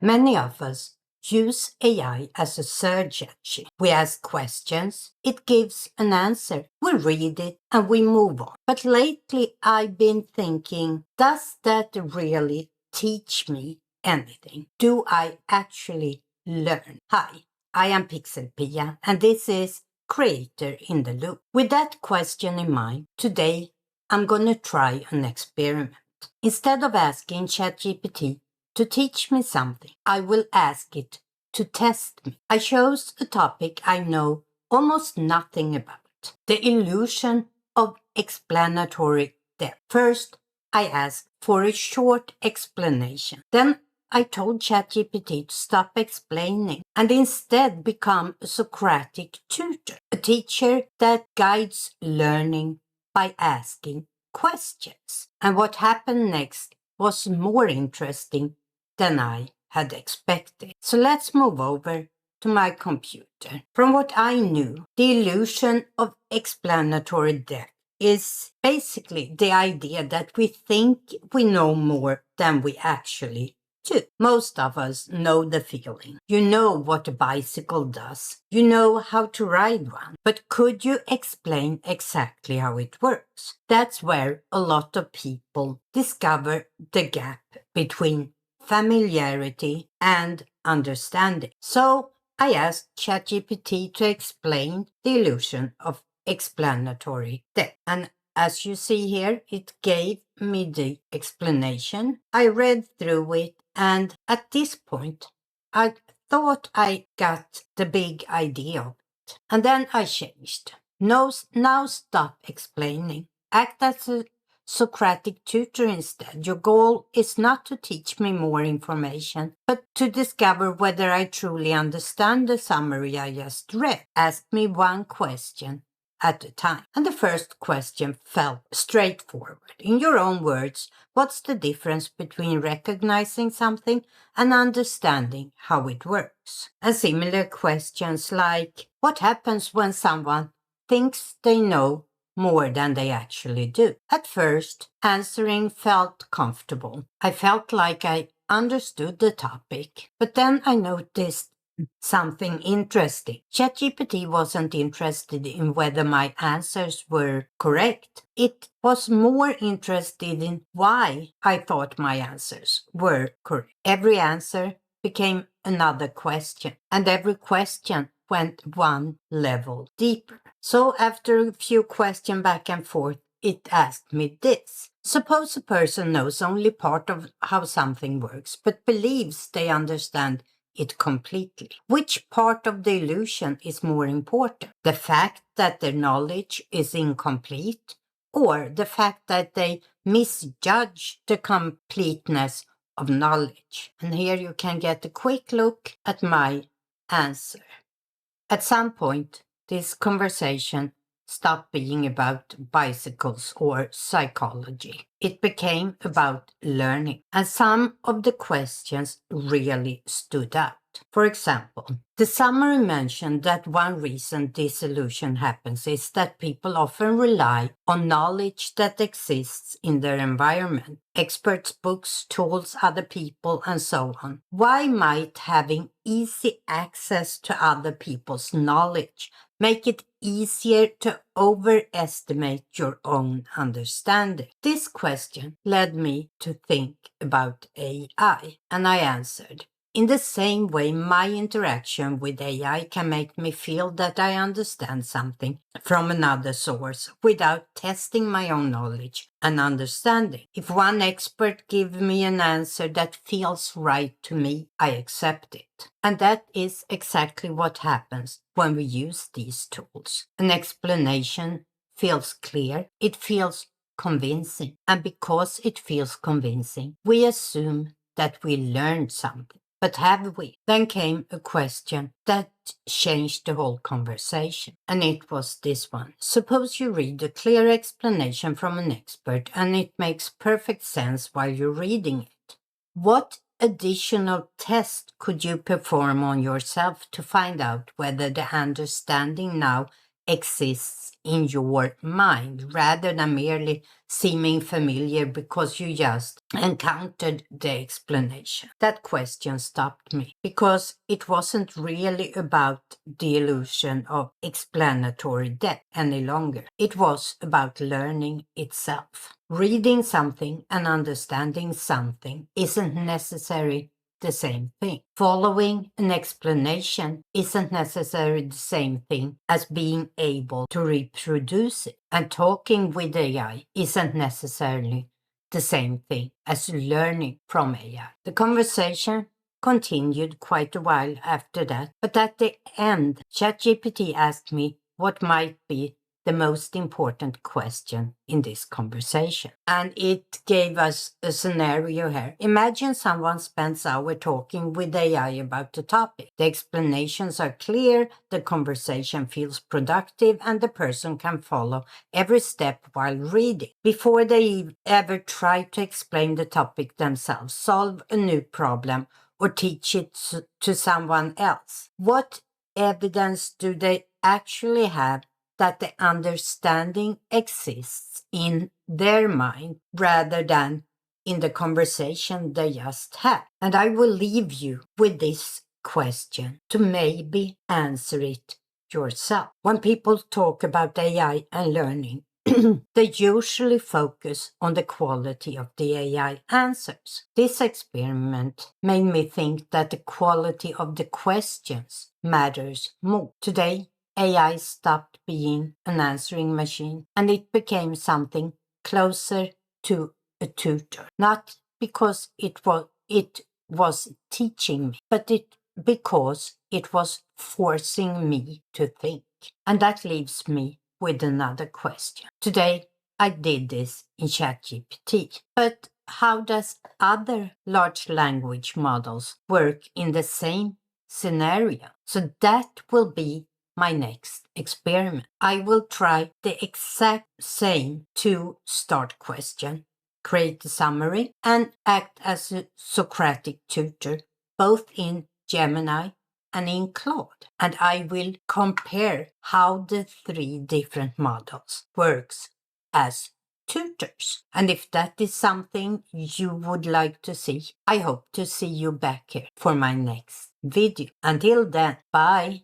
Many of us use AI as a search engine. We ask questions, it gives an answer, we read it, and we move on. But lately I've been thinking, does that really teach me anything? Do I actually learn? Hi, I am Pixel Pia, and this is Creator in the Loop. With that question in mind, today I'm going to try an experiment. Instead of asking ChatGPT to teach me something, I will ask it to test me. I chose a topic I know almost nothing about, the illusion of explanatory depth. First, I asked for a short explanation. Then I told ChatGPT to stop explaining and instead become a Socratic tutor, a teacher that guides learning by asking questions. And what happened next was more interesting than I had expected. So let's move over to my computer. From what I knew, the illusion of explanatory depth is basically the idea that we think we know more than we actually do. Most of us know the feeling. You know what a bicycle does. You know how to ride one. But could you explain exactly how it works? That's where a lot of people discover the gap between familiarity and understanding. So I asked ChatGPT to explain the illusion of explanatory depth. And as you see here, it gave me the explanation. I read through it, and at this point, I thought I got the big idea of it. And then I changed. No, now stop explaining. Act as a Socratic tutor instead. Your goal is not to teach me more information, but to discover whether I truly understand the summary I just read. Ask me one question at a time. And the first question felt straightforward. In your own words, what's the difference between recognizing something and understanding how it works? And similar questions like, what happens when someone thinks they know more than they actually do? At first, answering felt comfortable. I felt like I understood the topic, but then I noticed something interesting. ChatGPT wasn't interested in whether my answers were correct. It was more interested in why I thought my answers were correct. Every answer became another question, and every question went one level deeper. So after a few questions back and forth, it asked me this. Suppose a person knows only part of how something works, but believes they understand it completely. Which part of the illusion is more important? The fact that their knowledge is incomplete, or the fact that they misjudge the completeness of knowledge? And here you can get a quick look at my answer. At some point, this conversation stopped being about bicycles or psychology. It became about learning, and some of the questions really stood out. For example, the summary mentioned that one reason this illusion happens is that people often rely on knowledge that exists in their environment, experts, books, tools, other people, and so on. Why might having easy access to other people's knowledge make it easier to overestimate your own understanding? This question led me to think about AI, and I answered, in the same way, my interaction with AI can make me feel that I understand something from another source without testing my own knowledge and understanding. If one expert gives me an answer that feels right to me, I accept it. And that is exactly what happens when we use these tools. An explanation feels clear, it feels convincing. And because it feels convincing, we assume that we learned something. But have we? Then came a question that changed the whole conversation. And it was this one. Suppose you read a clear explanation from an expert and it makes perfect sense while you're reading it. What additional test could you perform on yourself to find out whether the understanding now exists in your mind rather than merely seeming familiar because you just encountered the explanation. That question stopped me because it wasn't really about the illusion of explanatory depth any longer. It was about learning itself. Reading something and understanding something isn't necessarily the same thing. Following an explanation isn't necessarily the same thing as being able to reproduce it. And talking with AI isn't necessarily the same thing as learning from AI. The conversation continued quite a while after that, but at the end, ChatGPT asked me what might be the most important question in this conversation. And it gave us a scenario here. Imagine someone spends hours talking with AI about the topic. The explanations are clear, the conversation feels productive, and the person can follow every step while reading. Before they ever try to explain the topic themselves, solve a new problem, or teach it to someone else. What evidence do they actually have that the understanding exists in their mind rather than in the conversation they just had? And I will leave you with this question to maybe answer it yourself. When people talk about AI and learning, they usually focus on the quality of the AI answers. This experiment made me think that the quality of the questions matters more. Today, AI stopped being an answering machine and it became something closer to a tutor. Not because it was teaching me, but because it was forcing me to think. And that leaves me with another question. Today, I did this in ChatGPT, but how does other large language models work in the same scenario? So that will be my next experiment. I will try the exact same two-start question, create a summary, and act as a Socratic tutor, both in Gemini and in Claude. And I will compare how the three different models works as tutors. And if that is something you would like to see, I hope to see you back here for my next video. Until then, bye!